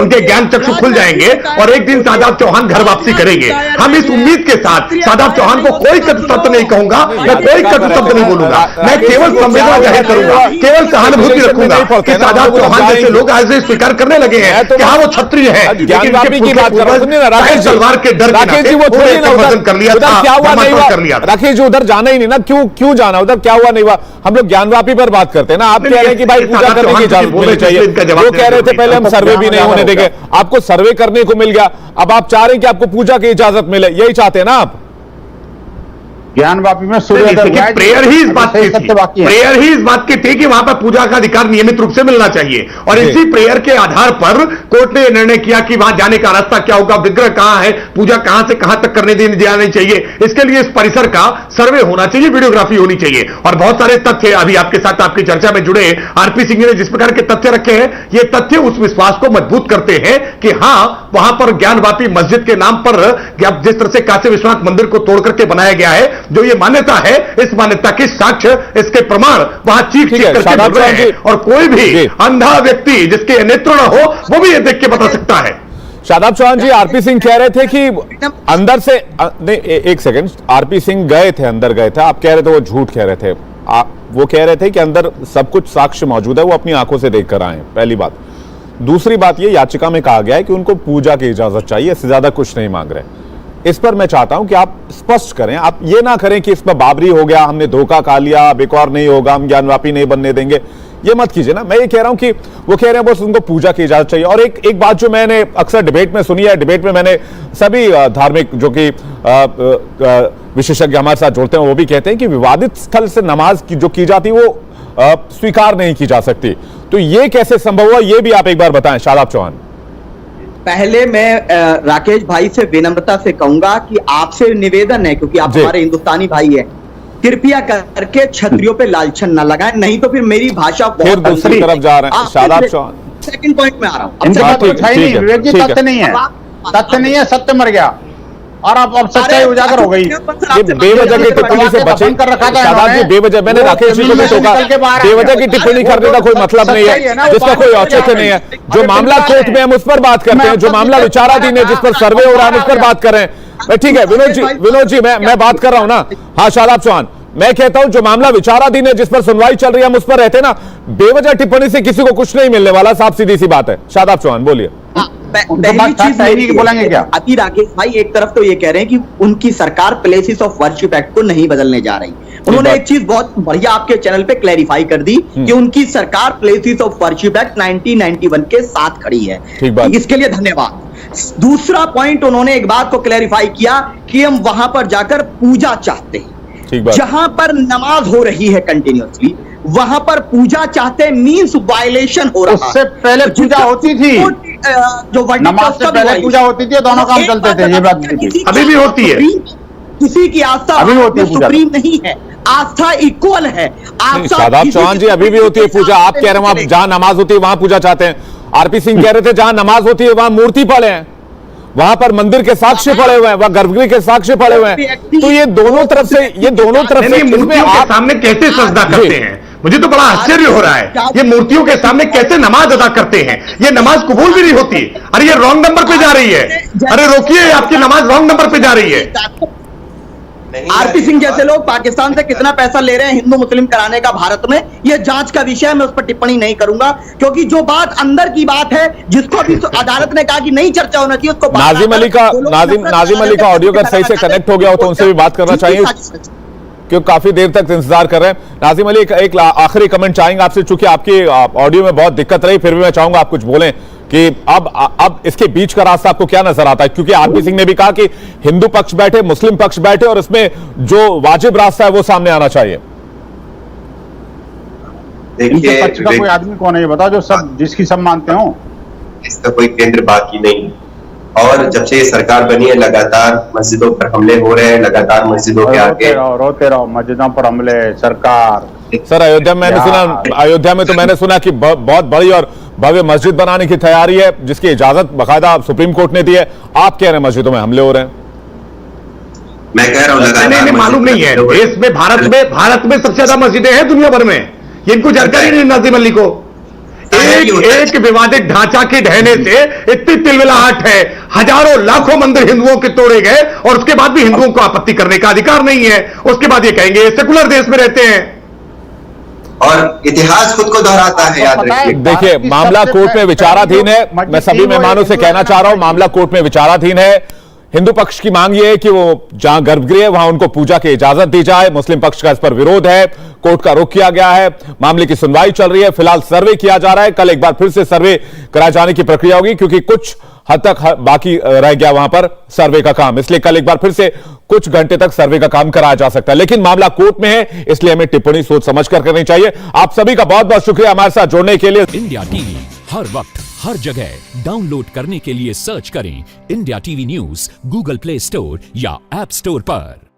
उनके ज्ञान चक्षु खुल जाएंगे और एक दिन शादाब चौहान घर वापसी करेंगे। हम इस उम्मीद के साथ शादाब चौहान को कोई कटु शब्द नहीं कहूंगा, मैं कोई कटु शब्द नहीं बोलूंगा, मैं केवल संवेदना जाहिर करूंगा, केवल सहानुभूति रखूंगा कि शादाब चौहान जैसे लोग आज स्वीकार करने लगे हैं कि हाँ वो क्षत्रिय है, ज्ञानवापी की बात राकेश तलवार के डर राकेश जी, वो थोड़ी ना उधर कर लिया था, क्या हुआ नहीं हुआ? राकेश जी उधर जाना ही नहीं ना, क्यों जाना उधर? क्या हुआ नहीं हुआ? हम लोग ज्ञानवापी पर बात करते हैं ना। आप कह रहे हैं कि भाई पूजा करने की इजाजत मिलनी चाहिए, वो कह रहे थे पहले हम सर्वे भी नहीं होने देंगे, आपको सर्वे करने को मिल गया, अब आप चाह रहे हैं कि आपको पूजा की इजाजत मिले, यही चाहते हैं ना आप? ज्ञानवापी में प्रेयर ही इस बात की थी कि वहां पर पूजा का अधिकार नियमित रूप से मिलना चाहिए, और इसी प्रेयर के आधार पर कोर्ट ने निर्णय किया कि वहां जाने का रास्ता क्या होगा, विग्रह कहां है, पूजा कहां से कहां तक करने जानी चाहिए, इसके लिए इस परिसर का सर्वे होना चाहिए, वीडियोग्राफी होनी चाहिए। और बहुत सारे तथ्य अभी आपके साथ आपकी चर्चा में जुड़े आरपी सिंह ने जिस प्रकार के तथ्य रखे हैं, ये तथ्य उस विश्वास को मजबूत करते हैं कि हां, वहां पर ज्ञानवापी मस्जिद के नाम पर जिस तरह से काशी विश्वनाथ मंदिर को तोड़ करके बनाया गया है, जो ये मान्यता है, इस मान्यता के साक्ष्य, इसके प्रमाण वहां चीख करके मिल रहे हैं, और कोई भी अंधा व्यक्ति जिसके नेत्र न हो वो भी ये देख के बता सकता है। शादाब चौहान जी, आरपी सिंह कह रहे थे कि अंदर से नहीं, एक सेकंड, आरपी सिंह गए थे, अंदर गए थे, आप कह रहे थे वो झूठ कह रहे थे। वो कह रहे थे कि अंदर सब कुछ साक्ष्य मौजूद है, वो अपनी आंखों से देख कर आए, पहली बात। दूसरी बात, ये याचिका में कहा गया है कि उनको पूजा की इजाजत चाहिए, इससे ज्यादा कुछ नहीं मांग रहे। इस पर मैं चाहता हूं कि आप स्पष्ट करें, आप ये ना करें कि इसमें बाबरी हो गया, हमने धोखा खा लिया, अब एक और नहीं होगा, हम ज्ञानवापी नहीं बनने देंगे, ये मत कीजिए ना। मैं ये कह रहा हूं कि वो कह रहे हैं बस उनको पूजा की इजाजत चाहिए। और एक बात जो मैंने अक्सर डिबेट में सुनी है, डिबेट में मैंने सभी धार्मिक जो कि विशेषज्ञ हमारे साथ जुड़ते हैं वो भी कहते हैं कि विवादित स्थल से नमाज की जो की जाती वो स्वीकार नहीं की जा सकती। तो ये कैसे संभव हुआ, ये भी आप एक बार बताएं शादाब चौहान। पहले मैं राकेश भाई से विनम्रता से कहूंगा कि आपसे निवेदन है, क्योंकि आप हमारे हिंदुस्तानी भाई हैं, कृपया करके क्षत्रियों पे लालछन न लगाएं, नहीं तो फिर मेरी भाषा बहुत दूसरी तरफ जा रहे हैं। शादाब चौहान, सेकंड पॉइंट में आ रहा हूं। तथ्य नहीं है, तथ्य नहीं है, सत्य मर गया और अब सच्चाई उजागर हो गई। बेवजह की टिप्पणी से बचे कर रखा था शादाब जी, बेवजह। मैंने राकेश जी को भी टोका, बेवजह की टिप्पणी करने का कोई मतलब नहीं है, जिसका कोई औचित्य नहीं है। जो मामला कोर्ट में हम उस पर बात करते हैं, जो मामला विचाराधीन है, जिस पर सर्वे हो रहा है, हम उस पर बात कर रहे हैं। ठीक है विनोद जी, मैं बात कर रहा हूं ना। हाँ शादाब चौहान, मैं कहता हूं जो मामला विचाराधीन है, जिस पर सुनवाई चल रही है, हम उस पर रहते हैं ना। बेवजह टिप्पणी से किसी को कुछ नहीं मिलने वाला, साफ सीधी सी बात है। शादाब चौहान बोलिए। पहली चीज बोलेंगे क्या अति राकेश भाई, एक तरफ तो ये कह रहे हैं कि उनकी सरकार प्लेसेस ऑफ वर्शिप एक्ट को नहीं बदलने जा रही। उन्होंने एक चीज बहुत बढ़िया आपके चैनल पे क्लैरिफाई कर दी कि उनकी सरकार प्लेसेस ऑफ वर्शिप एक्ट 1991 के साथ खड़ी है, इसके लिए धन्यवाद। दूसरा पॉइंट, उन्होंने एक बात को क्लैरिफाई किया कि हम वहां पर जाकर पूजा चाहते हैं। ठीक बात। जहां पर नमाज हो रही है कंटिन्यूअसली, वहां पर पूजा चाहते मींस वायलेशन हो रहा है। उससे पहले पूजा होती थी, जो नमाज से पहले पूजा होती थी, दोनों काम चलते थे, ये बात नहीं थी। अभी भी होती है। किसी की आस्था अभी होती है पूजा। सुप्रीम नहीं है, आस्था इक्वल है। शादाब चौहान जी, अभी भी होती है पूजा। आप कह रहे हैं वहां जहां नमाज होती है वहां पूजा चाहते हैं। आरपी सिंह कह रहे थे जहां नमाज होती है वहां मूर्ति पड़े हैं, वहां पर मंदिर के साक्ष्य पड़े हुए हैं, वहां गर्भगृह के साक्ष्य पड़े हुए हैं। तो ये दोनों तरफ से मूर्तियों के सामने कैसे सजदा करते हैं? मुझे तो बड़ा आश्चर्य हो रहा है, ये मूर्तियों के सामने कैसे नमाज अदा करते हैं? ये नमाज कबूल भी नहीं होती। अरे ये रॉन्ग नंबर पे जा रही है। अरे रोकिए, आपकी नमाज रॉन्ग नंबर पे जा रही है। आरपी सिंह जैसे लोग पाकिस्तान से कितना पैसा ले रहे हैं हिंदू मुस्लिम कराने का भारत में, यह जांच का विषय है। मैं उस पर टिप्पणी नहीं करूंगा, क्योंकि जो बात अंदर की बात है, जिसको भी अदालत ने कहा कि नहीं चर्चा होना चाहिए, उसको नाजिम अली का ऑडियो अगर सही से कनेक्ट हो गया हो तो उनसे भी बात करना चाहिए, क्योंकि काफी देर तक इंतजार कर रहे हैं। नाजिम अली, एक आखिरी कमेंट चाहेंगे आपसे, चूंकि आपकी ऑडियो में बहुत दिक्कत रही, फिर भी मैं चाहूंगा आप कुछ बोलें कि अब इसके बीच का रास्ता आपको क्या नजर आता है? क्योंकि आरपी सिंह ने भी कहा कि हिंदू पक्ष बैठे, मुस्लिम पक्ष बैठे, और इसमें जो वाजिब रास्ता है वो सामने आना चाहिए। इनके पक्ष का कोई आदमी कौन है ये बताओ, जो सब जिसकी सब मानते हो? इसका कोई केंद्र बाकी नहीं। और जब से ये सरकार बनी है, लगातार मस्जिदों पर हमले हो रहे हैं, लगातार मस्जिदों के आगे रोते रहो, मस्जिदों पर हमले। सरकार सर, अयोध्या में मैंने सुना, अयोध्या में तो मैंने सुना कि बहुत बड़ी और भव्य मस्जिद बनाने की तैयारी है, जिसकी इजाजत बाकायदा सुप्रीम कोर्ट ने दी है। आप कह रहे हैं मस्जिदों में हमले हो रहे हैं? मैं कह रहा हूँ नहीं, मालूम नहीं है। देश में, भारत में सबसे ज्यादा मस्जिदें हैं दुनिया भर में। ये इनको जानकारी नहीं नाजिम अली को। एक विवादित ढांचा के ढहने से इतनी तिलमिलाहट है, हजारों लाखों मंदिर हिंदुओं के तोड़े गए, और उसके बाद भी हिंदुओं को आपत्ति करने का अधिकार नहीं है। उसके बाद ये कहेंगे सेकुलर देश में रहते हैं। और इतिहास खुद को दोहराता है, याद रखिए। देखिए, मामला कोर्ट में विचाराधीन है। मैं सभी मेहमानों से कहना चाह रहा हूं, मामला कोर्ट में विचाराधीन है। हिंदू पक्ष की मांग यह है कि वो जहां गर्भगृह है वहां उनको पूजा की इजाजत दी जाए। मुस्लिम पक्ष का इस पर विरोध है, कोर्ट का रुख किया गया है, मामले की सुनवाई चल रही है। फिलहाल सर्वे किया जा रहा है, कल एक बार फिर से सर्वे कराए जाने की प्रक्रिया होगी, क्योंकि कुछ हद तक बाकी रह गया वहां पर सर्वे का काम, इसलिए कल एक बार फिर से कुछ घंटे तक सर्वे का काम कराया जा सकता है। लेकिन मामला कोर्ट में है, इसलिए हमें टिप्पणी सोच समझ कर करनी चाहिए। आप सभी का बहुत बहुत शुक्रिया हमारे साथ जुड़ने के लिए। इंडिया टीवी हर वक्त हर जगह डाउनलोड करने के लिए सर्च करें India TV news Google play store या ऐप स्टोर पर।